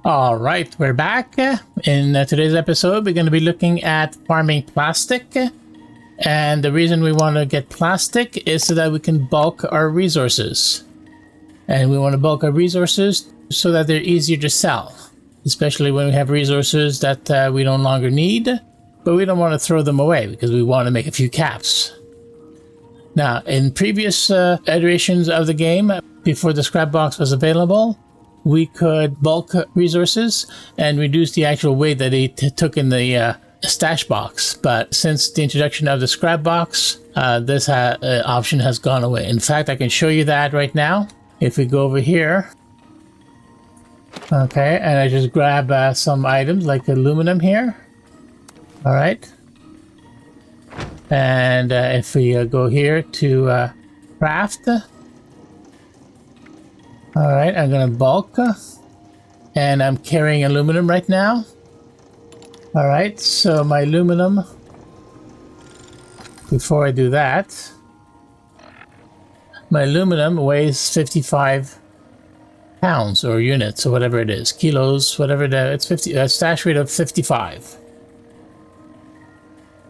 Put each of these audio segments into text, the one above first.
All right, we're back. In today's episode, we're going to be looking at farming plastic. And the reason we want to get plastic is so that we can bulk our resources. And we want to bulk our resources so that they're easier to sell, especially when we have resources that we no longer need, but we don't want to throw them away because we want to make a few caps. Now, in previous iterations of the game, before the scrap box was available, we could bulk resources and reduce the actual weight that they took in the stash box. But since the introduction of the scrap box, this option has gone away. In fact, I can show you that right now. If we go over here, okay, and I just grab some items like aluminum here. All right. And if we go here to craft, all right, I'm gonna bulk, and I'm carrying aluminum right now. All right, so my aluminum, before I do that, my aluminum weighs 55 pounds or units or whatever it is, kilos, whatever it's 50, a stash weight of 55.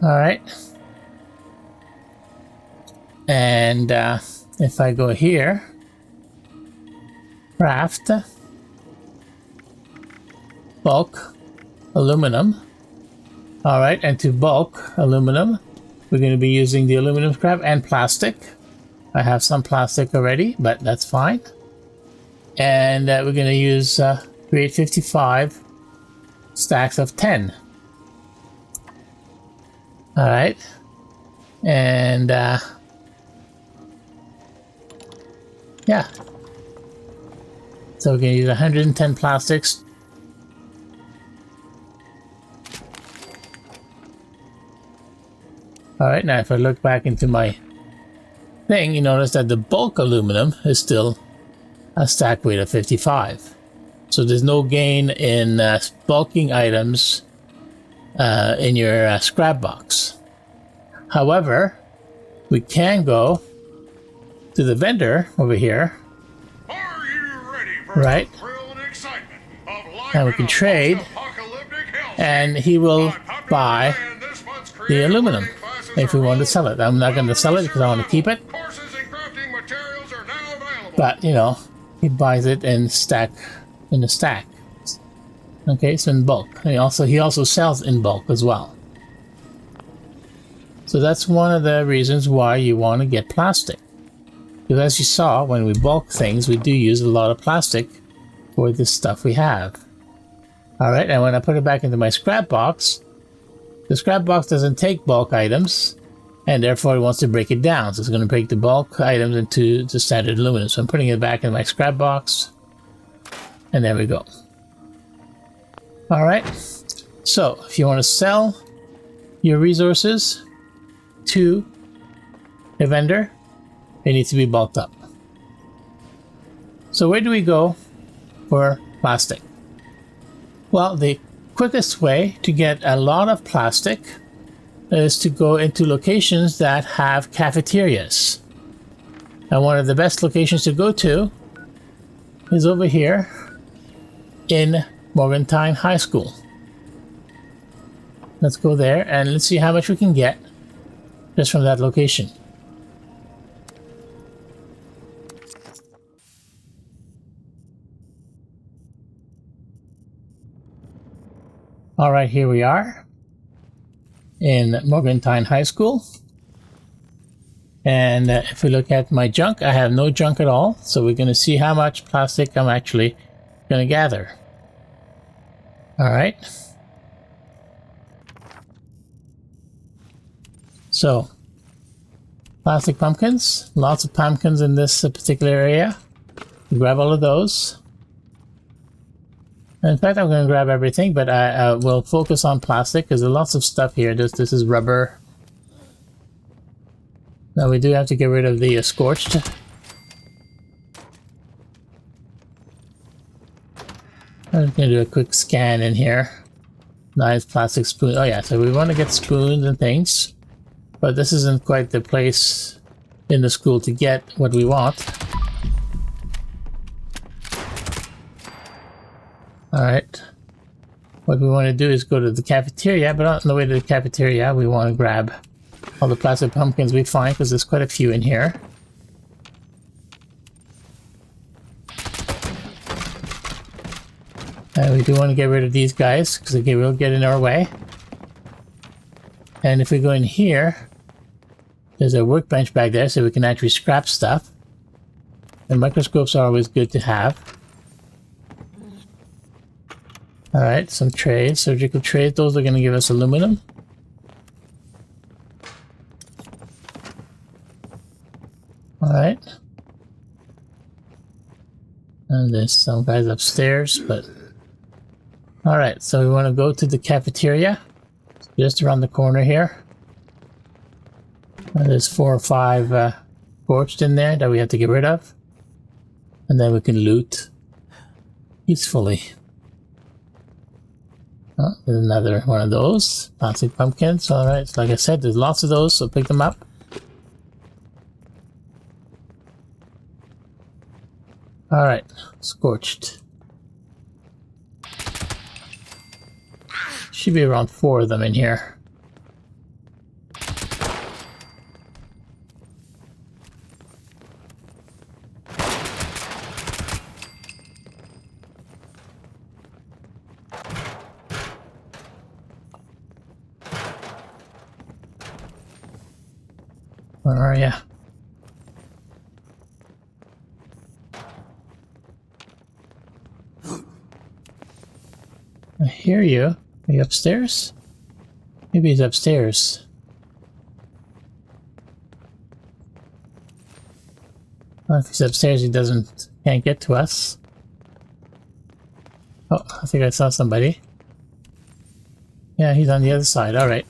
All right. And if I go here, craft, bulk, aluminum. All right, and to bulk aluminum, we're going to be using the aluminum scrap and plastic. I have some plastic already, but that's fine. And we're going to use create 55 stacks of 10. All right, and yeah. So we're going to use 110 plastics. Alright, now if I look back into my thing, you notice that the bulk aluminum is still a stack weight of 55. So there's no gain in bulking items in your scrap box. However, we can go to the vendor over here. Are you ready for right, the thrill and excitement of life and we can trade, and he will buy the aluminum if we want to sell it. I'm not going to sell it because I want to keep it, but you know, he buys it in a stack. Okay, so in bulk. He also sells in bulk as well. So that's one of the reasons why you want to get plastic. Because as you saw, when we bulk things, we do use a lot of plastic for this stuff we have. Alright, and when I put it back into my scrap box, the scrap box doesn't take bulk items, and therefore it wants to break it down. So it's going to break the bulk items into the standard aluminum. So I'm putting it back in my scrap box, and there we go. Alright, so if you want to sell your resources to a vendor, they need to be bulked up. So where do we go for plastic? Well, the quickest way to get a lot of plastic is to go into locations that have cafeterias. And one of the best locations to go to is over here in Morgantown High School. Let's go there and let's see how much we can get just from that location. All right, here we are in Morgantown High School. And if we look at my junk, I have no junk at all. So we're going to see how much plastic I'm actually going to gather. All right. So, plastic pumpkins. Lots of pumpkins in this particular area. Grab all of those. In fact, I'm going to grab everything, but I will focus on plastic because there's lots of stuff here. This is rubber. Now we do have to get rid of the scorched. I'm just going to do a quick scan in here. Nice plastic spoon. Oh yeah, so we want to get spoons and things, but this isn't quite the place in the school to get what we want. Alright. What we want to do is go to the cafeteria, but on the way to the cafeteria, we want to grab all the plastic pumpkins we find, because there's quite a few in here. And we do want to get rid of these guys, because they will get in our way. And if we go in here, there's a workbench back there, so we can actually scrap stuff. And microscopes are always good to have. Alright, some trays, surgical trays. Those are going to give us aluminum. Alright. And there's some guys upstairs, but... Alright, so we want to go to the cafeteria. Just around the corner here. And there's 4 or 5 scorched in there that we have to get rid of. And then we can loot peacefully. Oh, there's another one of those. Plastic pumpkins. Alright, so like I said, there's lots of those, so pick them up. Alright, scorched. Should be around 4 of them in here. Where are ya? I hear you. Are you upstairs? Maybe he's upstairs. Well, if he's upstairs, he can't get to us. Oh, I think I saw somebody. Yeah, he's on the other side. Alright.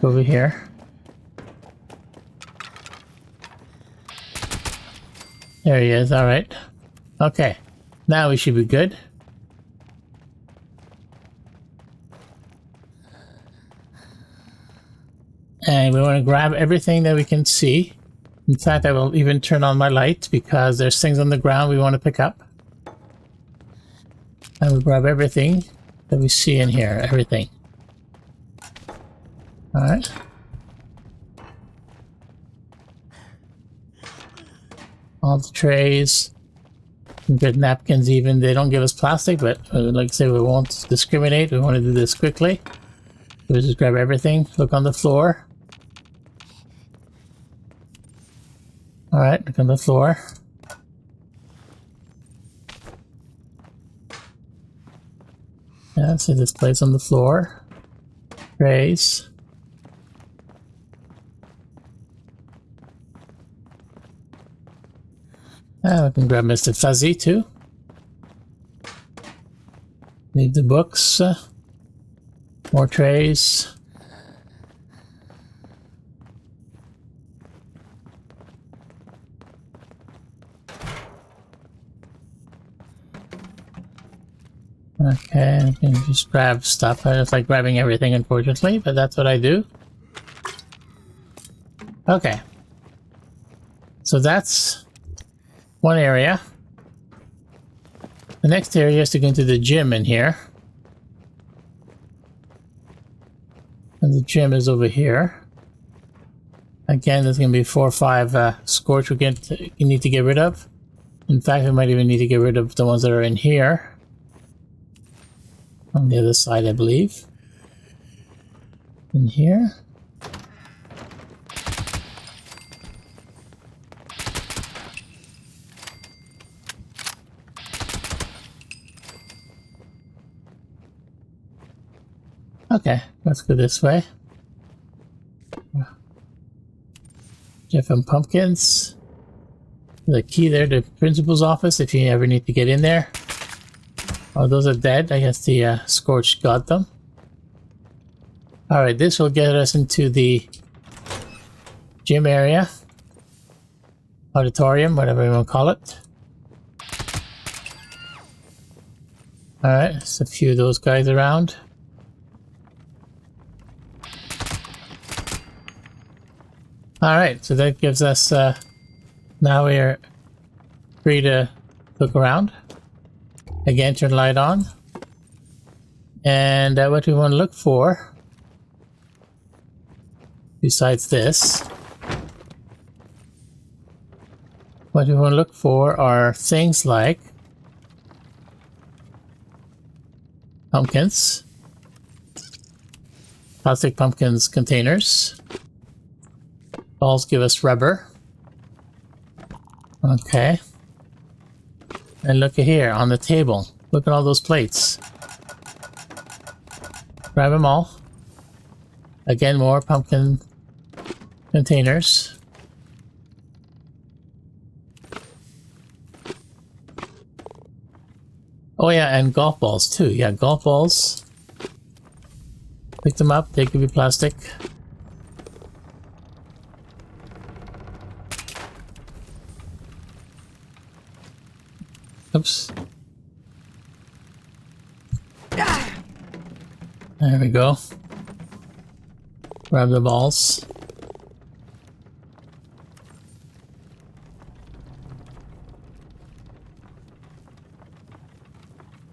Go over here. There he is. Alright. Okay. Now we should be good. And we want to grab everything that we can see. In fact, I will even turn on my light because there's things on the ground we want to pick up. And we grab everything that we see in here. Everything. Alright. All the trays. Good napkins even. They don't give us plastic, but like I say, we won't discriminate. We want to do this quickly. So we just grab everything. Look on the floor. Alright, look on the floor. Yeah, see this place on the floor. Trays. We can grab Mr. Fuzzy too. Need the books. More trays. Okay, I can just grab stuff. I just like grabbing everything, unfortunately, but that's what I do. Okay. So that's one area. The next area is to go into the gym in here. And the gym is over here. Again, there's going to be 4 or 5 scorch you need to get rid of. In fact, we might even need to get rid of the ones that are in here. On the other side, I believe. In here. Okay, let's go this way. Jeff and pumpkins. The key there to the principal's office if you ever need to get in there. Oh, those are dead. I guess the scorched got them. Alright, this will get us into the gym area. Auditorium, whatever you want to call it. Alright, there's a few of those guys around. Alright, so that gives us, now we are free to look around. Again, turn the light on. And what we want to look for, besides this, what we want to look for are things like pumpkins, plastic pumpkins containers. Balls give us rubber. Okay. And look at here on the table. Look at all those plates. Grab them all. Again, more pumpkin containers. Oh yeah, and golf balls too. Yeah, golf balls. Pick them up. They could be plastic. Oops. There we go. Grab the balls.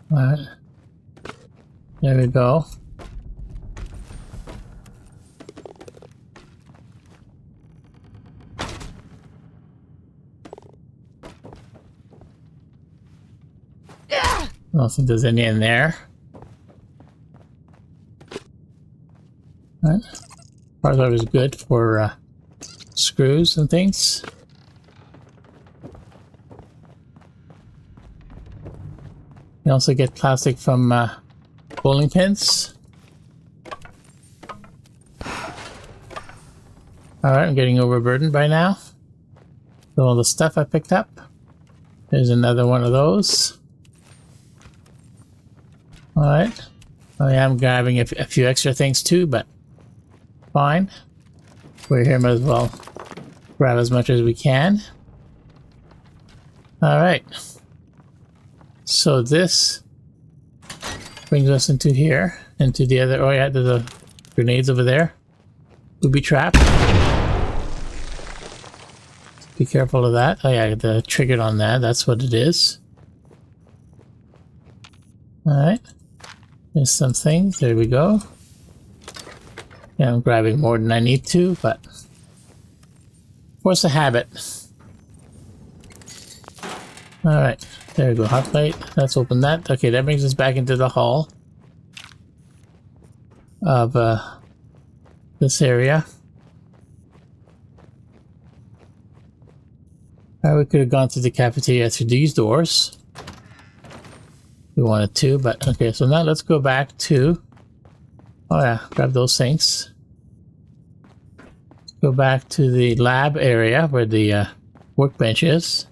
Alright. There we go. I don't think there's any in there. Right. Part of that was good for screws and things. You also get plastic from bowling pins. Alright, I'm getting overburdened by now. So all the stuff I picked up. There's another one of those. Alright. I am grabbing a few extra things too, but fine. We're here, might as well grab as much as we can. Alright. So this brings us into here, into the other. Oh yeah, there's a grenades over there. Booby trap. Be careful of that. Oh yeah, the triggered on that. That's what it is. Alright. There's some things. There we go. Yeah, I'm grabbing more than I need to, but force a habit. Alright. There we go, hot plate. Let's open that. Okay, that brings us back into the hall of this area. We could have gone to the cafeteria through these doors. We wanted to, but okay, so now let's go back to... Oh yeah, grab those things. Go back to the lab area where the workbench is.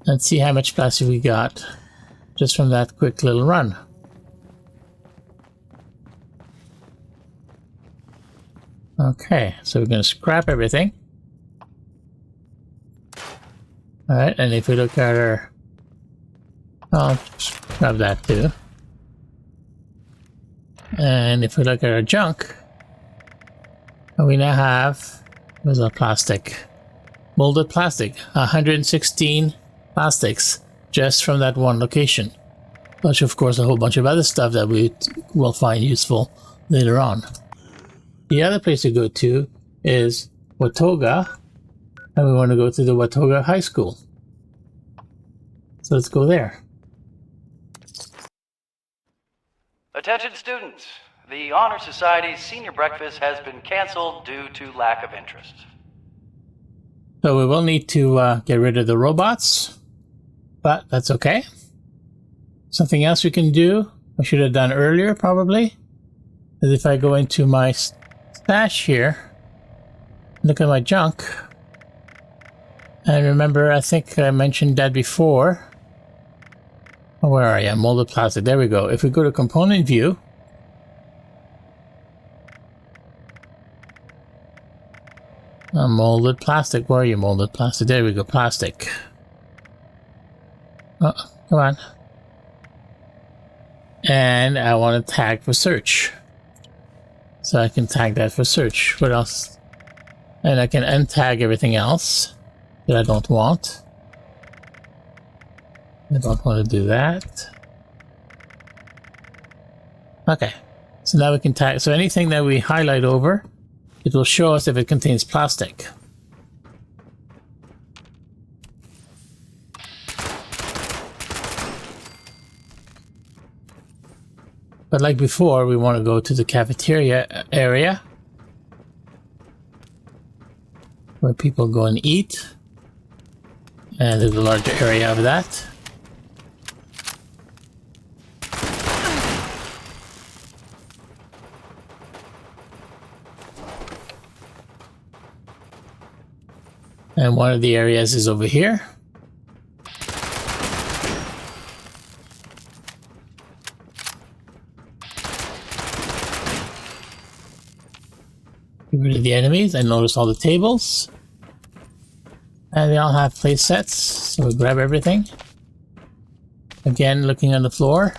And see how much plastic we got just from that quick little run. Okay, so we're going to scrap everything. Alright, and if we look at our... I'll grab that too. And if we look at our junk, we now have... Where's our plastic? Molded plastic. 116 plastics just from that one location. Plus, of course, a whole bunch of other stuff that we will find useful later on. The other place to go to is Watoga, and we want to go to the Watoga High School. So let's go there. Attention students, the Honor Society's senior breakfast has been canceled due to lack of interest. So we will need to get rid of the robots, but that's okay. Something else we can do, I should have done earlier probably, is if I go into my stash here, look at my junk, and remember, I think I mentioned that before. Where are you? Molded plastic. There we go. If we go to component view, molded plastic. Where are you? Molded plastic. There we go. Plastic. Oh, come on. And I want to tag for search. So I can tag that for search. What else? And I can untag everything else. that I don't want. I don't want to do that. Okay, so now we can tag. So anything that we highlight over, it will show us if it contains plastic. But like before, we want to go to the cafeteria area where people go and eat. And there's a larger area of that. And one of the areas is over here. Get rid of the enemies and notice all the tables. And they all have play sets, so we grab everything. Again, looking on the floor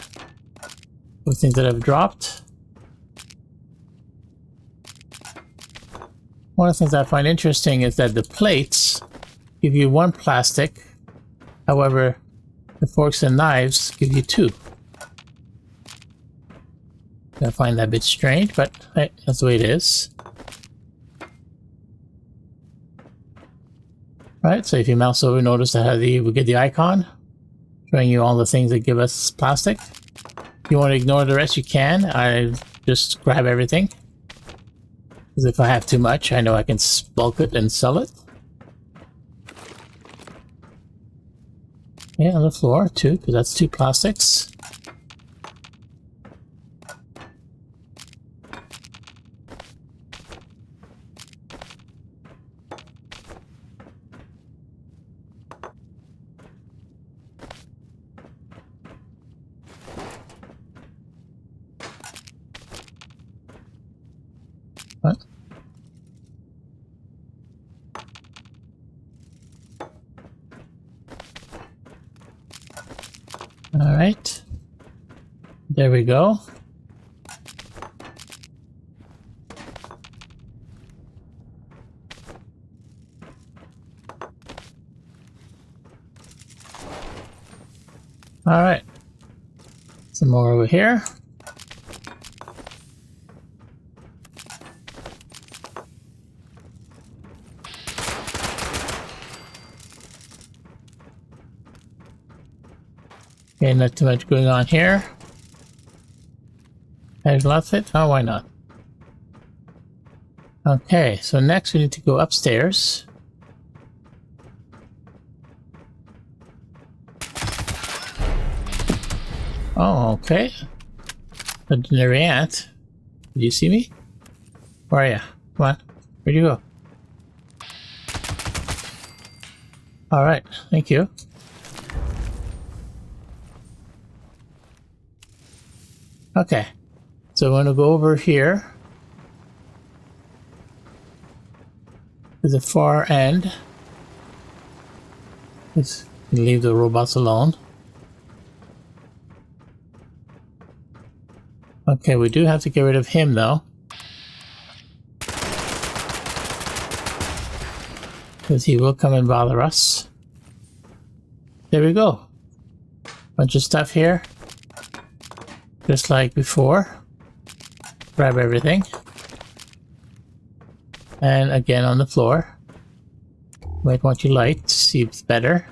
for things that I've dropped. One of the things I find interesting is that the plates give you 1 plastic, however, the forks and knives give you 2. I find that a bit strange, but hey, that's the way it is. Right, so if you mouse over, notice that we get the icon showing you all the things that give us plastic. If you want to ignore the rest, you can. I just grab everything. Because if I have too much, I know I can bulk it and sell it. Yeah, on the floor too, because that's 2 plastics. What? All right, there we go. All right, some more over here. Okay, not too much going on here. There's lots of it. Oh, why not? Okay, so next we need to go upstairs. Oh, okay. Ordinary ant. Did you see me? Where are you? Come on. Where'd you go? Alright, thank you. Okay, so I'm going to go over here to the far end. Let's leave the robots alone. Okay, we do have to get rid of him though, because he will come and bother us. There we go. Bunch of stuff here. Just like before. Grab everything. And again on the floor. Might want your light to see if it's better.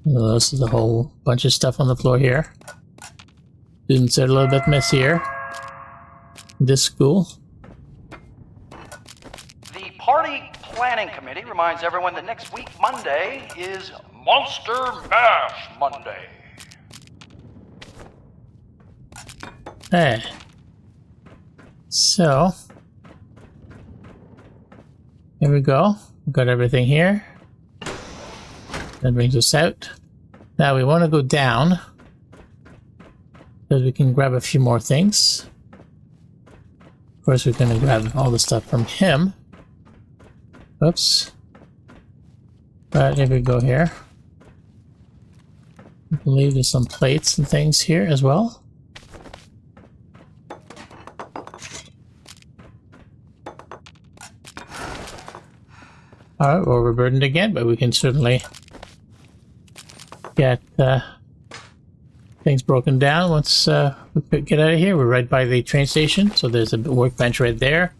This is a whole bunch of stuff on the floor here. Students are a little bit messier in this school. The party planning committee reminds everyone that next week, Monday, is Monster Mash Monday. Hey. So, here we go. We've got everything here. That brings us out. Now we want to go down, because we can grab a few more things. Of course, we're going to grab all the stuff from him. Oops. But here we go here. I believe there's some plates and things here as well. Alright, well, we're burdened again, but we can certainly get things broken down once we could get out of here. We're right by the train station, so there's a workbench right there.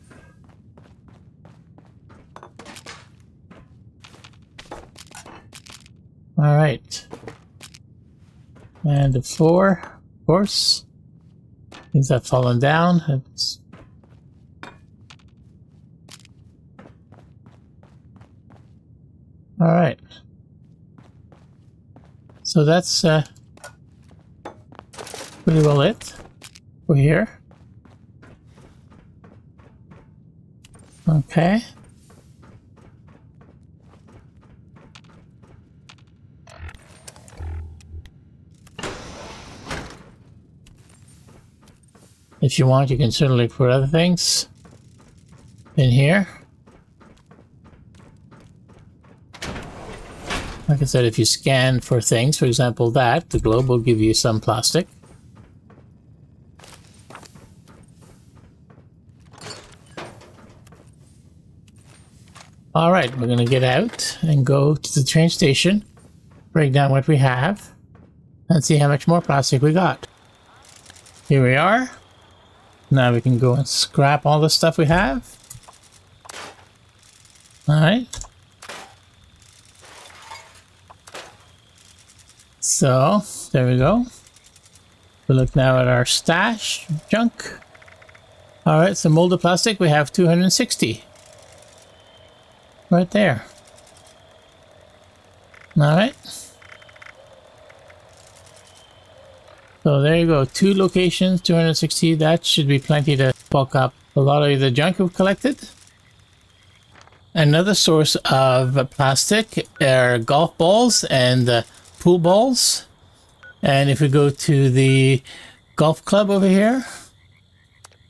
Alright. And the floor, of course. Things have fallen down. It's alright. So that's pretty well it for here. Okay. If you want, you can certainly look for other things in here. Like I said, if you scan for things, for example that, the globe will give you some plastic. Alright, we're going to get out and go to the train station, break down what we have, and see how much more plastic we got. Here we are. Now we can go and scrap all the stuff we have. Alright. So, there we go. We look now at our stash junk. Alright, so molded plastic, we have 260. Right there. Alright. So there you go. 2 locations, 260. That should be plenty to bulk up a lot of the junk we've collected. Another source of plastic are golf balls and pool balls. And if we go to the golf club over here,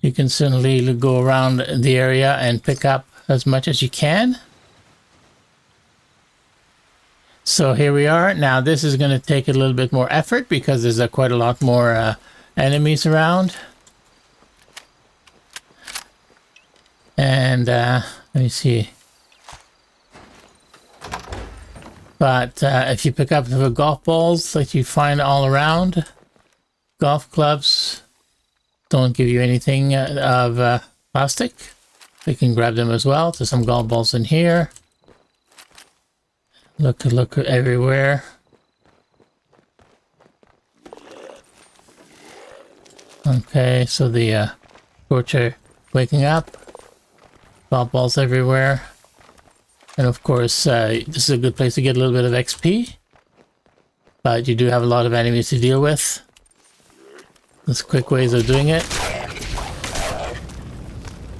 you can certainly go around the area and pick up as much as you can. So here we are. Now this is going to take a little bit more effort because there's quite a lot more enemies around. And let me see. But if you pick up the golf balls that you find all around, golf clubs don't give you anything of plastic. You can grab them as well. There's some golf balls in here. Look everywhere. Okay, so the torch waking up. Golf balls everywhere. And of course, this is a good place to get a little bit of XP. But you do have a lot of enemies to deal with. There's quick ways of doing it.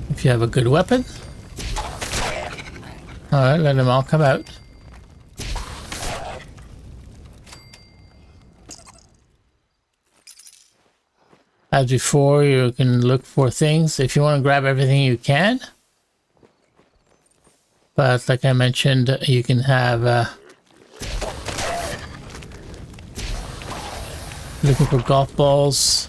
If you have a good weapon. Alright, let them all come out. As before, you can look for things. If you want to grab everything, you can. But like I mentioned, you can have looking for golf balls.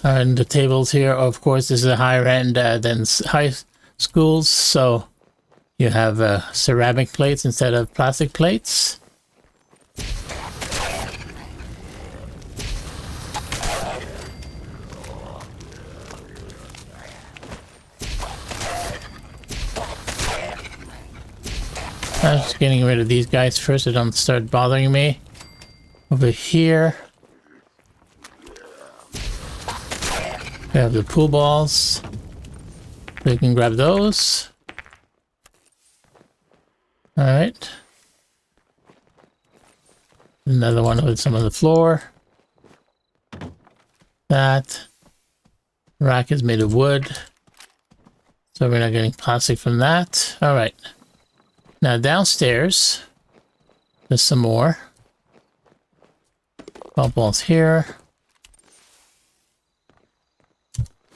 And the tables here, of course, this is a higher end than high schools, so you have ceramic plates instead of plastic plates. I'm just getting rid of these guys first so they don't start bothering me. Over here, we have the pool balls. So you can grab those. Alright. Another one with some on the floor. That rack is made of wood. So we're not getting plastic from that. Alright. Now downstairs, there's some more. Golf balls here.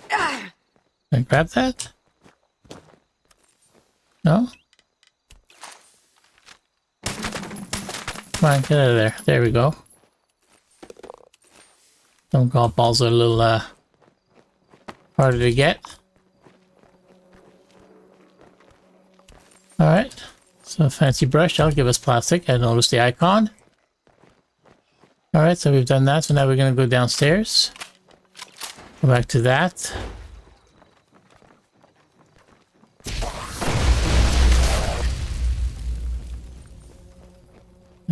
Can I grab that? No? Come on, get out of there. There we go. Some golf balls are a little harder to get. Alright, so fancy brush, that'll give us plastic. I noticed the icon. Alright, so we've done that, so now we're going to go downstairs. Go back to that.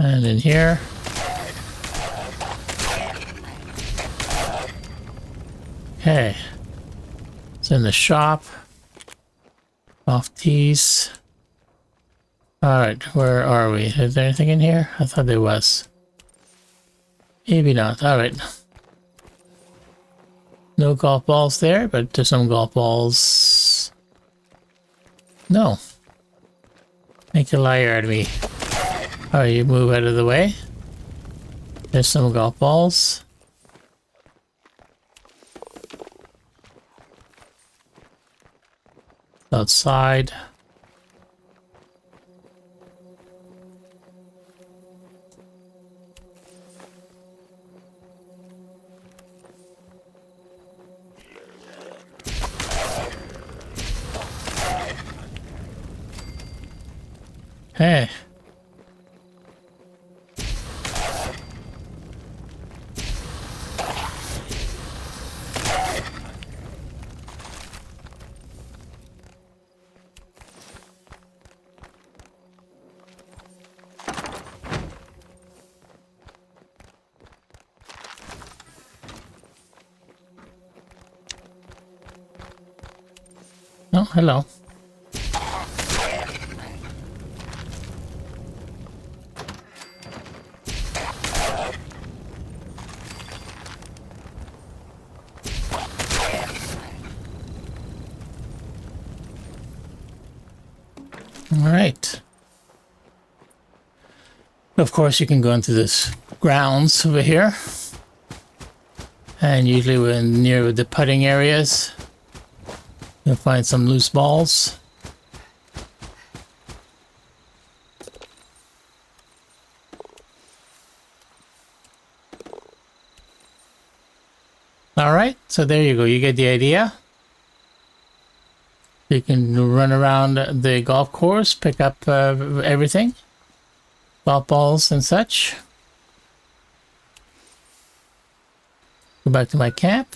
And in here. Okay. It's in the shop. Off tees. Alright, where are we? Is there anything in here? I thought there was. Maybe not. Alright. No golf balls there, but there's some golf balls. No. Make a liar out of me. Alright, you move out of the way. There's some golf balls. Outside. Hey. Oh, hello. All right. Of course, you can go into this grounds over here. And usually when near the putting areas, you'll find some loose balls. All right, so there you go. You get the idea. You can run around the golf course, pick up everything, golf balls and such. Go back to my camp.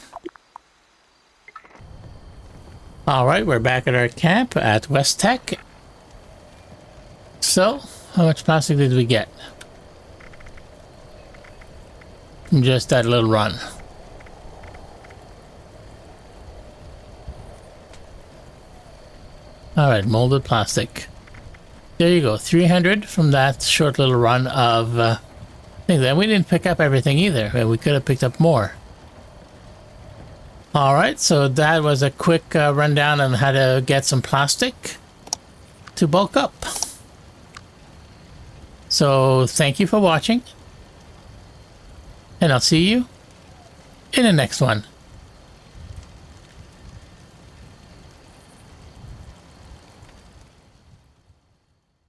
All right, we're back at our camp at West Tech. So, how much plastic did we get? From just that little run. All right, molded plastic. There you go, 300 from that short little run of things. And we didn't pick up everything either. We could have picked up more. All right, so that was a quick rundown on how to get some plastic to bulk up. So thank you for watching, and I'll see you in the next one.